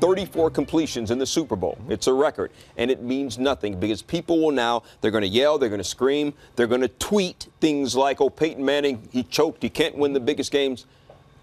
34 completions in the Super Bowl. It's a record, and it means nothing because people will now, they're going to yell, they're going to scream, they're going to tweet things like, oh, Peyton Manning, he choked, he can't win the biggest games.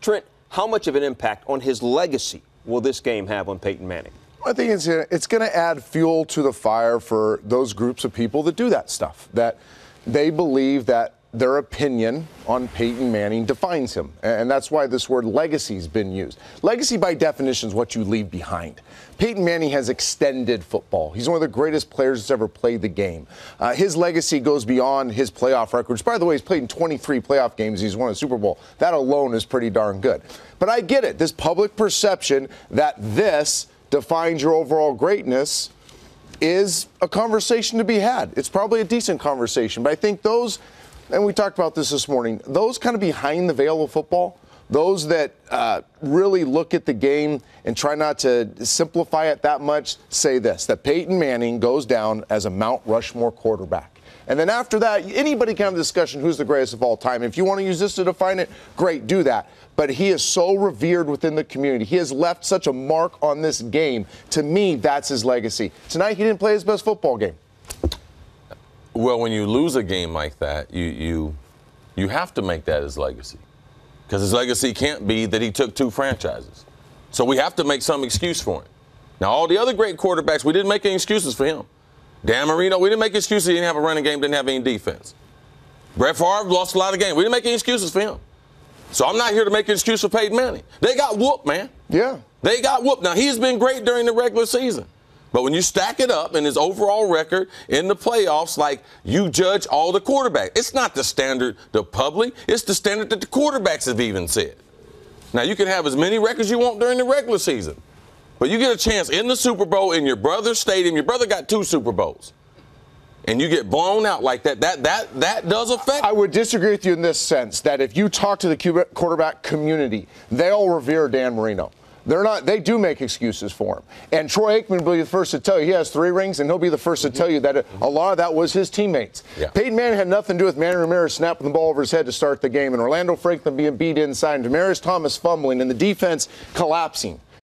Trent, how much of an impact on his legacy will this game have on Peyton Manning? I think it's going to add fuel to the fire for those groups of people that do that stuff, that they believe that their opinion on Peyton Manning defines him. And that's why this word legacy has been used. Legacy, by definition, is what you leave behind. Peyton Manning has extended football. He's one of the greatest players that's ever played the game. His legacy goes beyond his playoff records. By the way, he's played in 23 playoff games. He's won a Super Bowl. That alone is pretty darn good. But I get it. This public perception that this defines your overall greatness is a conversation to be had. It's probably a decent conversation. But I think those, and we talked about this morning, those kind of behind the veil of football, those that really look at the game and try not to simplify it that much, say this, that Peyton Manning goes down as a Mount Rushmore quarterback. And then after that, anybody can have a discussion who's the greatest of all time. If you want to use this to define it, great, do that. But he is so revered within the community. He has left such a mark on this game. To me, that's his legacy. Tonight, he didn't play his best football game. Well, when you lose a game like that, you have to make that his legacy. Because his legacy can't be that he took 2 franchises. So we have to make some excuse for him. Now, all the other great quarterbacks, we didn't make any excuses for him. Dan Marino, we didn't make excuses. He didn't have a running game, didn't have any defense. Brett Favre lost a lot of games. We didn't make any excuses for him. So I'm not here to make an excuse for Peyton Manning. They got whooped, man. Yeah. They got whooped. Now, he's been great during the regular season. But when you stack it up in his overall record in the playoffs, like you judge all the quarterbacks. It's not the standard the public. It's the standard that the quarterbacks have even said. Now, you can have as many records you want during the regular season. But you get a chance in the Super Bowl in your brother's stadium. Your brother got 2 Super Bowls. And you get blown out like that, that does affect. I would disagree with you in this sense, that if you talk to the quarterback community, they all revere Dan Marino. They do make excuses for him. And Troy Aikman will be the first to tell you he has 3 rings, and he'll be the first to tell you that a lot of that was his teammates. Yeah. Peyton Manning had nothing to do with Manny Ramirez snapping the ball over his head to start the game, and Orlando Franklin being beat inside, and Demaryius Thomas fumbling, and the defense collapsing.